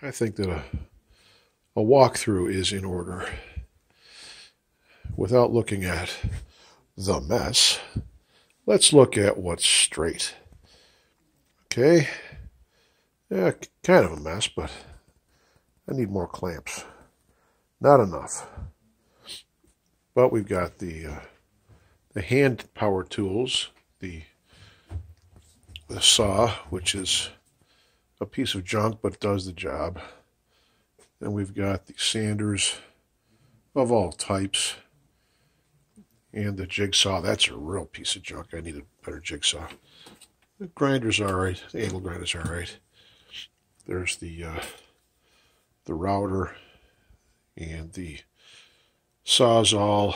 I think that a walkthrough is in order. Without looking at the mess, let's look at what's straight. Okay, yeah, kind of a mess, but I need more clamps. Not enough. But we've got the hand power tools, the saw, which is a piece of junk but does the job. And we've got the sanders of all types. And the jigsaw, that's a real piece of junk. I need a better jigsaw. The grinder's alright. The angle grinder's alright. There's the router and the Sawzall.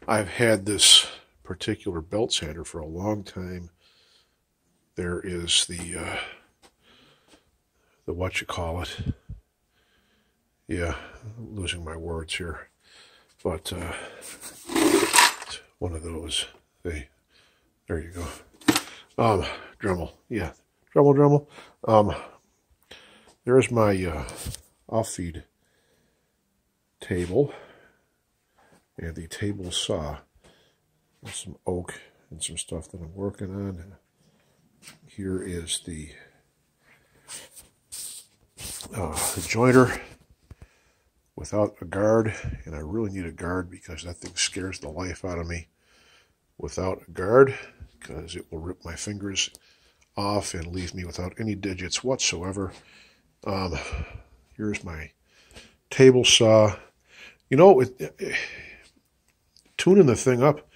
I've had this particular belt sander for a long time. There is the whatchamacallit. Yeah, I'm losing my words here. But one of those. There you go. Dremel. Yeah. Dremel. There's my off-feed table. And the table saw. There's some oak and some stuff that I'm working on. Here is the jointer without a guard, and I really need a guard because that thing scares the life out of me without a guard, because it will rip my fingers off and leave me without any digits whatsoever. Here's my table saw. You know, tuning the thing up,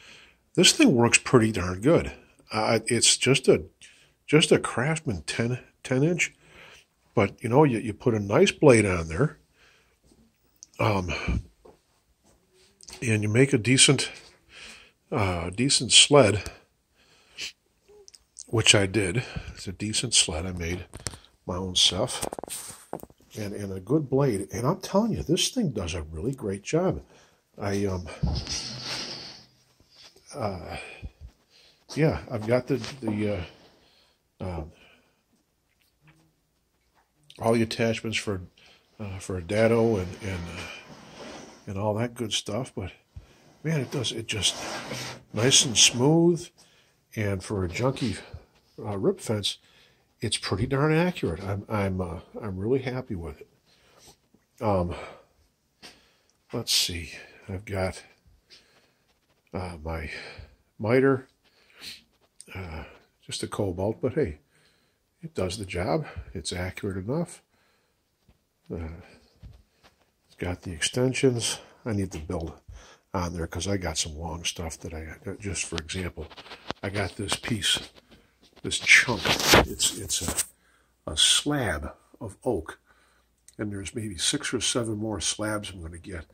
this thing works pretty darn good. It's just a Craftsman 10 inch, but you know, you put a nice blade on there, and you make a decent sled, which I did. It's a decent sled. I made my own stuff, and a good blade. And I'm telling you, this thing does a really great job. Yeah, I've got all the attachments for a dado and all that good stuff, but man, it just nice and smooth, and for a junky rip fence, it's pretty darn accurate. I'm really happy with it. Let's see, I've got my miter, just a cobalt, but hey, it does the job. It's accurate enough. It's got the extensions. I need to build on there because I got some long stuff that I got. Just for example, I got this piece, this chunk. It's a slab of oak, and there's maybe 6 or 7 more slabs I'm going to get.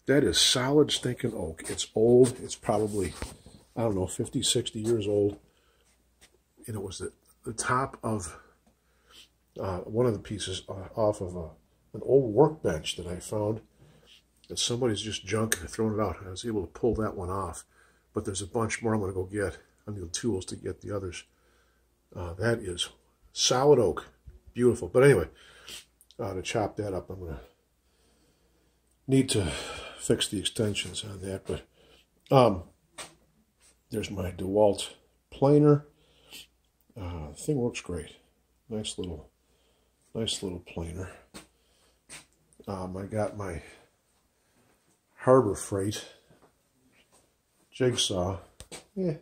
That is solid stinking oak. It's old. It's probably, I don't know, 50, 60 years old. And it was the top of one of the pieces off of an old workbench that I found that somebody's just junk and thrown it out. I was able to pull that one off. But there's a bunch more I'm going to go get. I need the tools to get the others. That is solid oak. Beautiful. But anyway, to chop that up, I'm going to need to fix the extensions on that. But there's my DeWalt planer. The thing works great. Nice little planer. I got my Harbor Freight jigsaw. Yeah,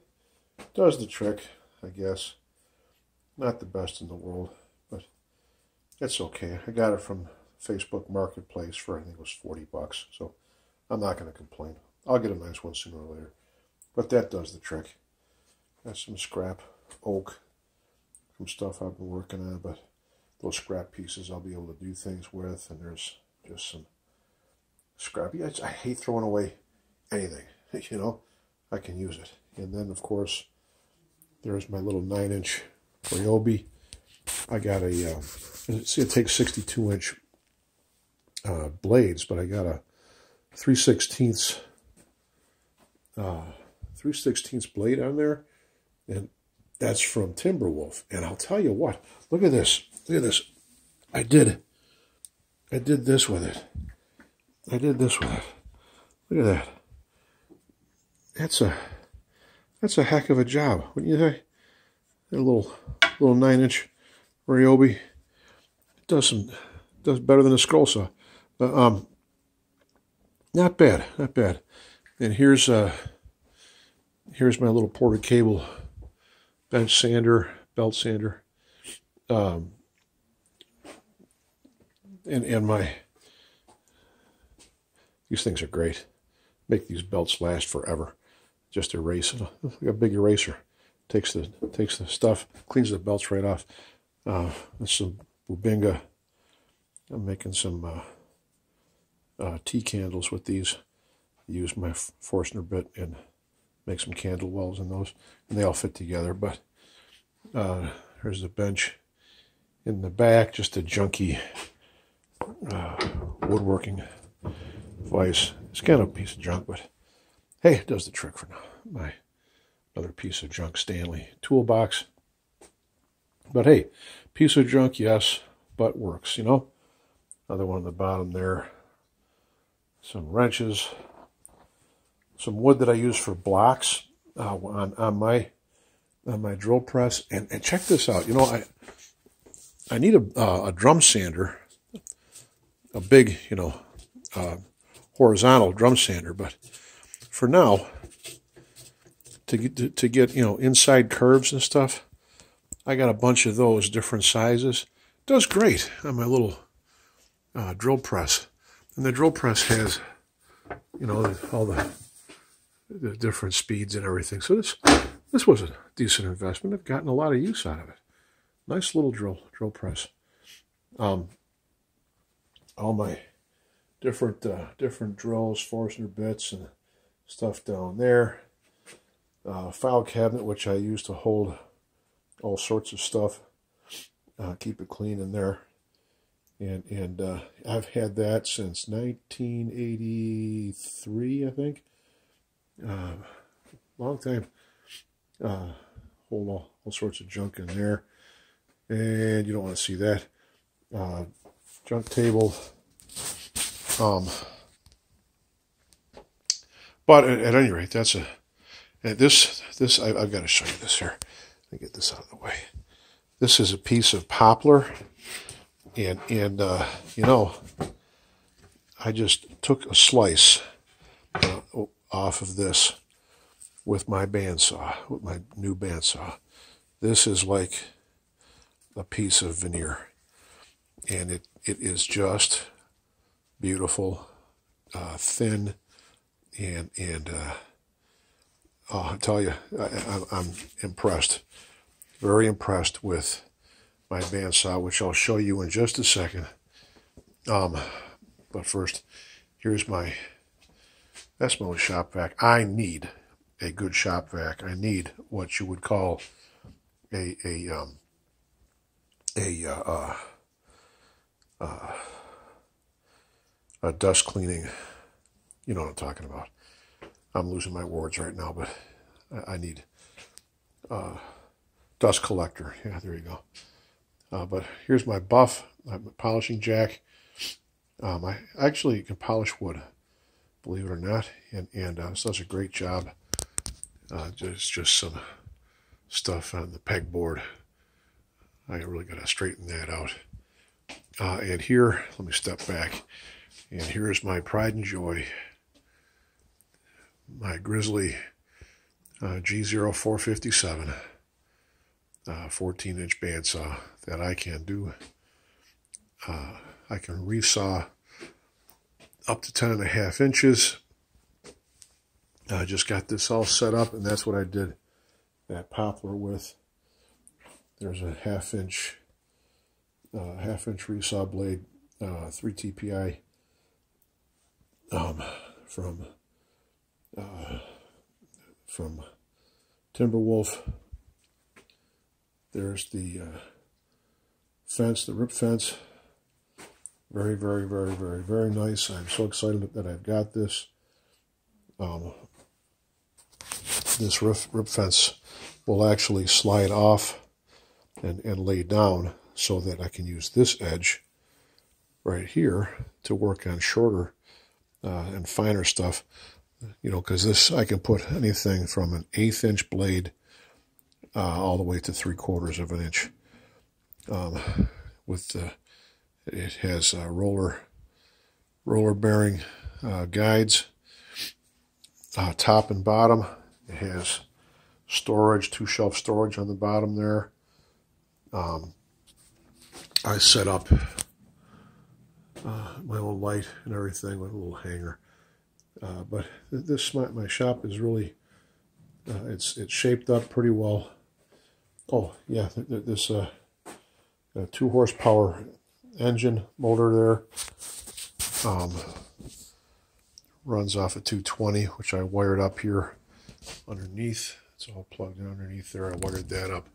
does the trick, I guess. Not the best in the world, but it's okay. I got it from Facebook Marketplace for, I think it was $40, so I'm not going to complain. I'll get a nice one sooner or later. But that does the trick. Got some scrap oak, some stuff I've been working on, but those scrap pieces I'll be able to do things with, and there's just some scrap. I hate throwing away anything, you know. I can use it. And then, of course, there's my little 9-inch Ryobi. I got a, see, it takes 62-inch blades, but I got a 3/16 blade on there, and that's from Timberwolf. And I'll tell you what, look at this. Look at this. I did this with it. I did this with it. Look at that. That's a heck of a job. Wouldn't you say? A little 9-inch Ryobi does better than a scroll saw. But not bad, not bad. And here's my little ported cable bench sander, belt sander, and these things are great. Make these belts last forever. Just erase it, like a big eraser. Takes the stuff, cleans the belts right off. That's some Bubinga. I'm making some tea candles with these. Use my Forstner bit and make some candle wells in those, and they all fit together. But here's the bench in the back, just a junky woodworking vise. It's kind of a piece of junk, but hey, it does the trick for now. My other piece of junk Stanley toolbox. But hey, piece of junk, yes, but works, you know. Another one on the bottom there. Some wrenches. Some wood that I use for blocks on my drill press. And check this out. You know, I need a drum sander, a big, you know, horizontal drum sander. But for now, to get you know, inside curves and stuff, I got a bunch of those different sizes. Does great on my little drill press. And the drill press has, you know, all the different speeds and everything. So this was a decent investment. I've gotten a lot of use out of it. Nice little drill press. All my different drills, Forstner bits and stuff down there. File cabinet, which I use to hold all sorts of stuff. Keep it clean in there. And I've had that since 1983, I think. Long time. Hold all sorts of junk in there. And you don't want to see that. Junk table. But at any rate, that's this I've got to show you this here. Let me get this out of the way. This is a piece of poplar, and you know, I just took a slice off of this with my bandsaw, with my new bandsaw. This is like a piece of veneer, and it is just beautiful, thin, and oh, I tell you, I'm impressed, very impressed with my bandsaw, which I'll show you in just a second. But first, here's that's my shop vac. I need a good shop vac. I need what you would call a dust cleaning. You know what I'm talking about. I'm losing my words right now, but I need dust collector. Yeah, there you go. But here's my buff, my polishing jack. I actually can polish wood, believe it or not, and this does a great job. Just some stuff on the pegboard. I really got to straighten that out. And here, let me step back. And here's my pride and joy, my Grizzly G0457 14-inch bandsaw that I can do. I can resaw up to 10.5 inches. I just got this all set up, and that's what I did that poplar with. There's a half-inch resaw blade, 3 TPI from Timberwolf. There's the fence, the rip fence. Very, very, very, very, very nice. I'm so excited that I've got this. This rip fence will actually slide off and lay down, so that I can use this edge right here to work on shorter and finer stuff. You know, because this, I can put anything from an 1/8 inch blade all the way to 3/4 of an inch. It has roller bearing guides, top and bottom. It has storage, 2 shelf storage on the bottom there. I set up my own light and everything with a little hanger. But this, my shop is really, it's shaped up pretty well. Oh yeah, this 2 horsepower engine motor there, runs off a 220, which I wired up here underneath. It's all plugged in underneath there. I wired that up.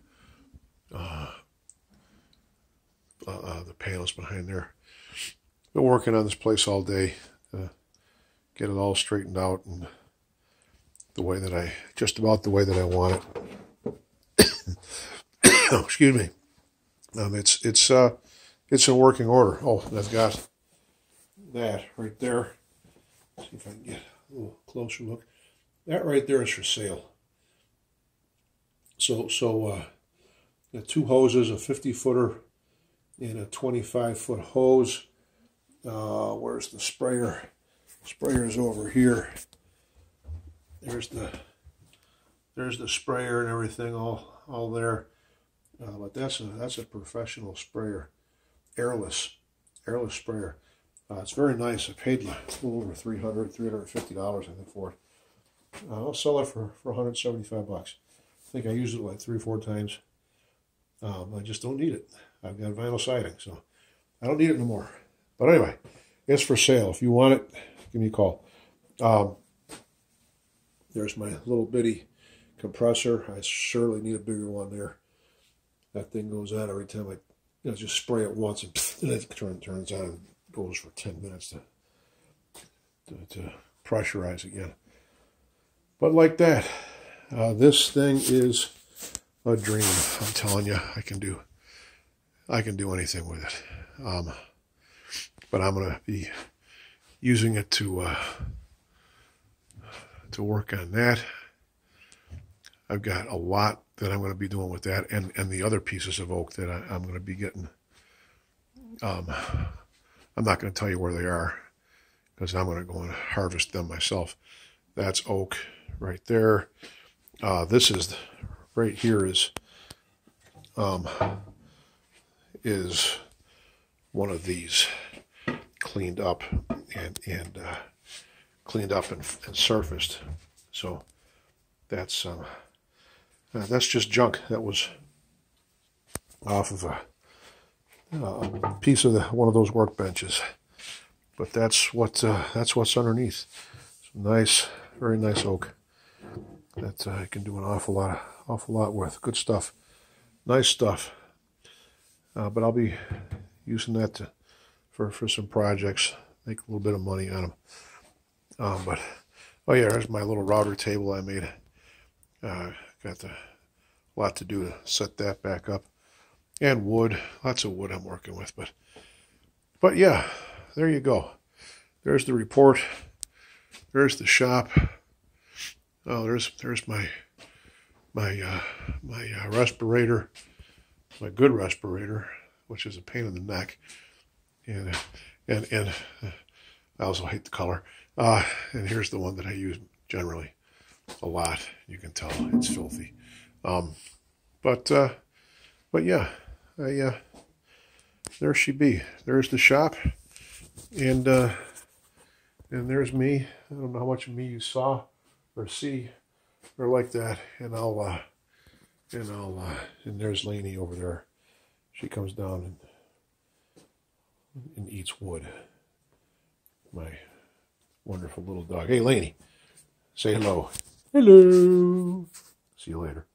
The panels behind there. Been working on this place all day. Get it all straightened out and the way that just about the way that I want it. Oh, excuse me. It's in working order. Oh, and I've got that right there. See if I can get a little closer look. That right there is for sale. So the 2 hoses, a 50-footer and a 25-foot hose. Where's the sprayer? Sprayer is over here. There's the sprayer and everything all there. But that's a professional sprayer, airless sprayer. It's very nice. I paid a little over $350, I think, for it. I'll sell it for $175. I think I used it like 3 or 4 times. I just don't need it. I've got vinyl siding, so I don't need it no more. But anyway, it's for sale. If you want it, give me a call. There's my little bitty compressor. I surely need a bigger one there. That thing goes out every time I just spray it once and it turns on and goes for 10 minutes to pressurize again. But like that, this thing is a dream. I'm telling you, I can do anything with it. But I'm going to be using it to work on that. I've got a lot that I'm going to be doing with that and the other pieces of oak that I'm going to be getting. I'm not going to tell you where they are because I'm going to go and harvest them myself. That's oak right there. This is right here is one of these cleaned up and surfaced. So that's just junk that was off of a piece of one of those workbenches. But that's what's underneath. Some nice, very nice oak that I can do an awful lot with. Good stuff, nice stuff. But I'll be using that for some projects, make a little bit of money on them. But oh yeah, there's my little router table I made. Got a lot to do to set that back up, and wood, lots of wood I'm working with. But yeah, there you go. There's the report. There's the shop. Oh, there's my respirator, my good respirator, which is a pain in the neck, and I also hate the color. And here's the one that I use generally a lot. You can tell it's filthy. But yeah, there she be. There's the shop, and there's me. I don't know how much of me you saw or see or like that. And and there's Lainey over there. She comes down and eats wood. My wonderful little dog. Hey, Lainey, say hello. Hello. See you later.